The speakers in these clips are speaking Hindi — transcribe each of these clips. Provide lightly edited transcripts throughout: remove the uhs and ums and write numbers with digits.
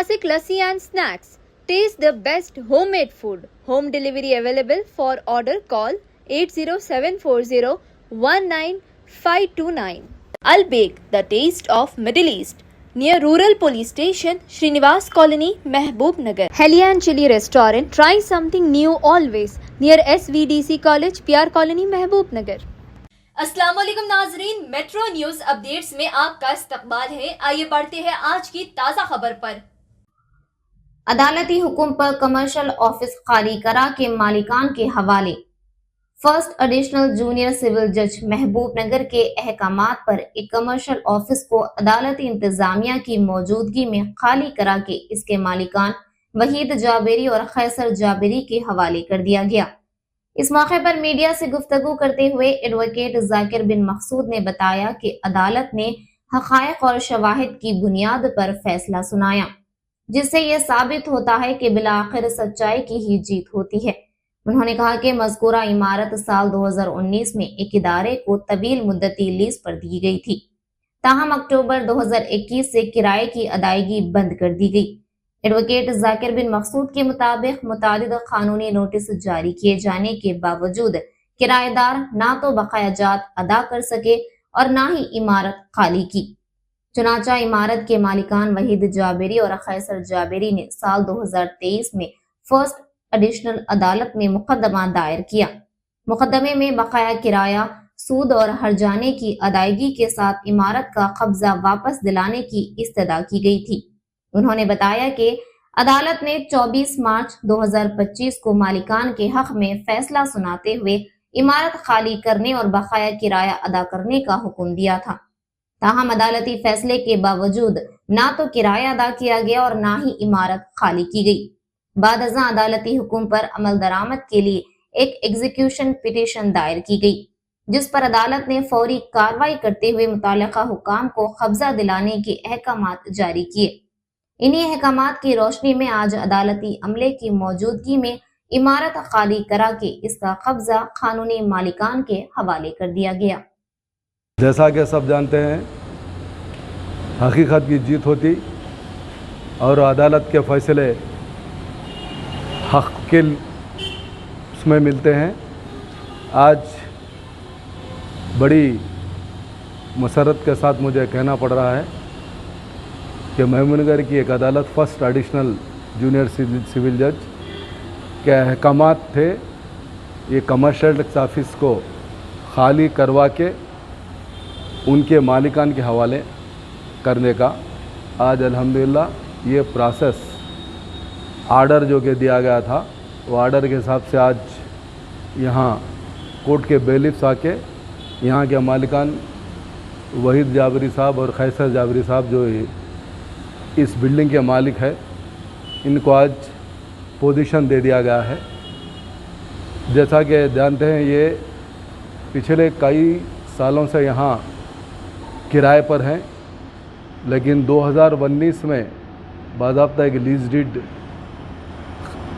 classic lassi and snacks. Taste the best homemade food. Home delivery available. For order call 80740195929. Al Bake, the taste of Middle East. Near Rural Police Station, Srinivas Colony, Mehboob Nagar. Helian Chili Restaurant. Try something new always. Near SVDC College, PR Colony, Mehboob Nagar. अस्सलाम वालेकुम नाजरीन, मेट्रो न्यूज अपडेट्स में आपका इस्तकबाल है। आइए बढ़ते हैं आज की ताज़ा खबर पर। अदालती हुक्म पर कमर्शियल ऑफिस खाली करा के मालिकान के हवाले। फर्स्ट एडिशनल जूनियर सिविल जज महबूब नगर के अहकामात पर एक कमर्शियल ऑफिस को अदालती इंतजामिया की मौजूदगी में खाली करा के इसके मालिकान वहीद जाबेरी और खैसर जाबेरी के हवाले कर दिया गया। इस मौके पर मीडिया से गुफ्तगू करते हुए एडवोकेट जाकिर बिन मकसूद ने बताया कि अदालत ने हक़ाइक़ और शवाहिद की बुनियाद पर फैसला सुनाया, जिससे यह साबित होता है कि बिलाखिर सच्चाई की ही जीत होती है। उन्होंने कहा कि मज़कूरा इमारत साल 2019 में एक इदारे को तवील मुद्दती लीज पर दी गई थी, ताहम अक्टूबर 2021 से किराए की अदायगी बंद कर दी गई। एडवोकेट जाकिर बिन मकसूद के मुताबिक मुतादिद कानूनी नोटिस जारी किए जाने के बावजूद किराएदार ना तो बकायाजात अदा कर सके और ना ही इमारत खाली की। चुनाचा इमारत के मालिकान वहीद जाबेरी और खैसर जाबेरी ने साल 2023 में फर्स्ट एडिशनल अदालत में मुकदमा दायर किया। मुकदमे में बकाया किराया, सूद और हर्जाने की अदायगी के साथ इमारत का कब्जा वापस दिलाने की इस्तदा की गई थी। उन्होंने बताया कि अदालत ने 24 मार्च 2025 को मालिकान के हक में फैसला सुनाते हुए इमारत खाली करने और बकाया किराया अदा करने का हुक्म दिया था। ताहम अदालती फैसले के बावजूद ना तो किराया अदा किया गया और ना ही इमारत खाली की गई। बाद अज़ां अदालती हुक्म पर अमल दरामद के लिए एक एग्जीक्यूशन पिटीशन दायर की गई, जिस पर अदालत ने फौरी कार्रवाई करते हुए मुताल्लिका हुकाम को कब्जा दिलाने के अहकामात जारी किए। इन्हीं अहकामात की रोशनी में आज अदालती अमले की मौजूदगी में इमारत खाली करा के इसका कब्जा कानूनी मालिकान के हवाले कर दिया गया। जैसा कि सब जानते हैं, हकीकत की जीत होती और अदालत के फैसले हक के उसमें मिलते हैं। आज बड़ी मसरत के साथ मुझे कहना पड़ रहा है कि महबूबनगर की एक अदालत फर्स्ट एडिशनल जूनियर सिविल जज के अहकामात थे ये कमर्शियल टैक्स ऑफिस को खाली करवा के उनके मालिकान के हवाले करने का आज अल्हम्दुलिल्लाह ये प्रोसेस आर्डर जो कि दिया गया था वो आर्डर के हिसाब से आज यहाँ कोर्ट के बेलिफ्स आके यहाँ के मालिकान वहीद जाबरी साहब और खैसर जाबरी साहब जो इस बिल्डिंग के मालिक है, इनको आज पोजीशन दे दिया गया है। जैसा कि जानते हैं ये पिछले कई सालों से यहाँ किराए पर हैं, लेकिन 2019 में बाज़ाब्ता एक लीज डीड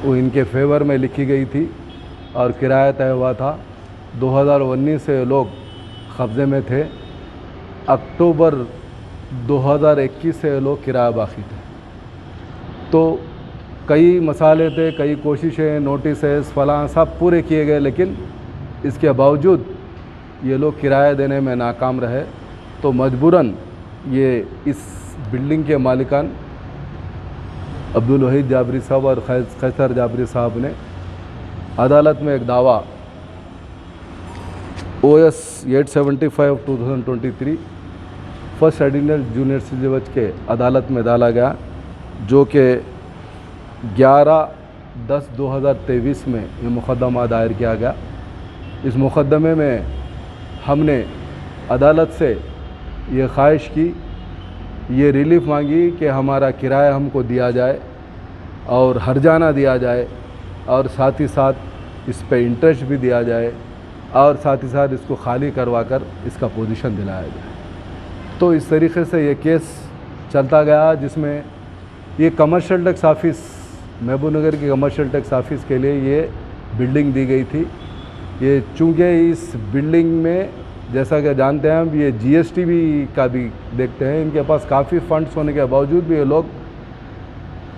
वो इनके फेवर में लिखी गई थी और किराया तय हुआ था। 2019 से लोग कब्ज़े में थे। अक्टूबर 2021 से लोग किराया बाकी थे। तो कई मसाले थे, कई कोशिशें, नोटिस फलां सब पूरे किए गए, लेकिन इसके बावजूद ये लोग किराया देने में नाकाम रहे। तो मजबूरन ये इस बिल्डिंग के मालिकान अब्दुल वहीद जाबरी साहब और खैसर जाबरी साहब ने अदालत में एक दावा OS 875/2023 first additional junior civil जज के अदालत में डाला गया, जो कि 11/10/2023 में ये मुकदमा दायर किया गया। इस मुकदमे में हमने अदालत से ये ख्वाहिश की, ये रिलीफ मांगी कि हमारा किराया हमको दिया जाए और हर्जाना दिया जाए और साथ ही साथ इस पे इंटरेस्ट भी दिया जाए और साथ ही साथ इसको खाली करवा कर इसका पोजीशन दिलाया जाए। तो इस तरीके से ये केस चलता गया, जिसमें ये कमर्शियल टैक्स ऑफिस महबूबनगर की कमर्शियल टैक्स ऑफिस के लिए ये बिल्डिंग दी गई थी। ये चूँकि इस बिल्डिंग में जैसा कि जानते हैं हम ये GST भी का भी देखते हैं, इनके पास काफ़ी फंड्स होने के बावजूद भी ये लोग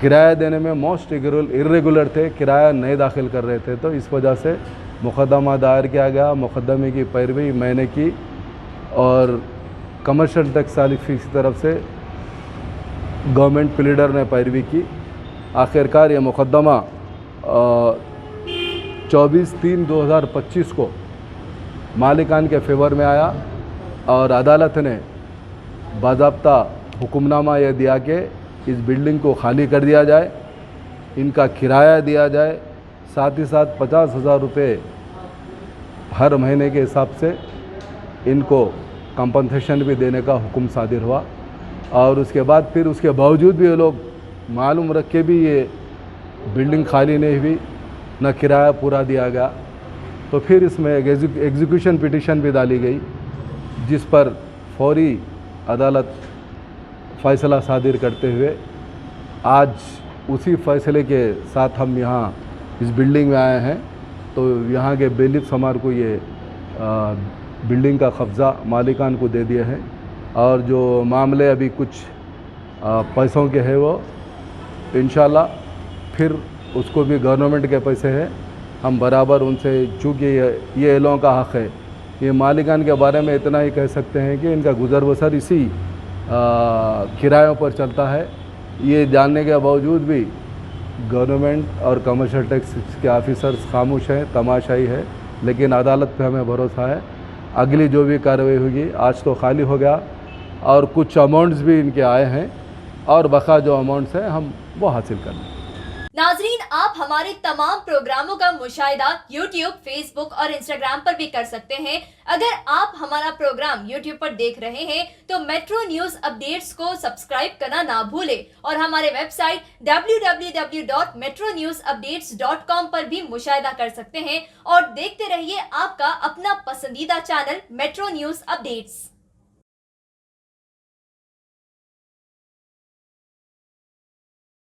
किराया देने में मोस्ट इरेगुलर थे, किराया नहीं दाखिल कर रहे थे। तो इस वजह से मुकदमा दायर किया गया। मुकदमे की पैरवी मैंने की और कमर्शियल टैक्स ऑफिस की तरफ से गवर्नमेंट प्लीडर ने पैरवी की। आखिरकार ये मुकदमा 24/3/2025 को मालिकान के फेवर में आया और अदालत ने बाज़ाब्ता हुक्मनामा यह दिया कि इस बिल्डिंग को खाली कर दिया जाए, इनका किराया दिया जाए, साथ ही साथ 50,000 रुपये हर महीने के हिसाब से इनको कंपनसेशन भी देने का हुक्म सादिर हुआ। और उसके बाद फिर उसके बावजूद भी ये लोग मालूम रख के भी ये बिल्डिंग खाली नहीं हुई, न किराया पूरा दिया गया। तो फिर इसमें एक एग्जीक्यूशन पिटीशन भी डाली गई, जिस पर फौरी अदालत फ़ैसला सादिर करते हुए आज उसी फैसले के साथ हम यहाँ इस बिल्डिंग में आए हैं। तो यहाँ के बेलिफ हमारे को ये बिल्डिंग का कब्ज़ा मालिकान को दे दिए हैं और जो मामले अभी कुछ पैसों के हैं वो इंशाल्लाह फिर उसको भी गवर्नमेंट के पैसे हैं, हम बराबर उनसे, चूँकि ये लोगों का हक़ है। ये मालिकान के बारे में इतना ही कह सकते हैं कि इनका गुज़र बसर इसी किरायों पर चलता है। ये जानने के बावजूद भी गवर्नमेंट और कमर्शियल टैक्स के ऑफिसर्स खामोश हैं, तमाशाई है। लेकिन अदालत पे हमें भरोसा है, अगली जो भी कार्रवाई होगी। आज तो खाली हो गया और कुछ अमाउंट्स भी इनके आए हैं और बका जो अमाउंट्स हैं हम वो हासिल कर लें। नाजरीन, आप हमारे तमाम प्रोग्रामों का मुशाहिदा YouTube, Facebook और Instagram पर भी कर सकते हैं। अगर आप हमारा प्रोग्राम YouTube पर देख रहे हैं तो मेट्रो न्यूज अपडेट्स को सब्सक्राइब करना ना भूलें और हमारे वेबसाइट www.metronewsupdates.com पर भी मुशाहिदा कर सकते हैं और देखते रहिए आपका अपना पसंदीदा चैनल मेट्रो न्यूज अपडेट्स।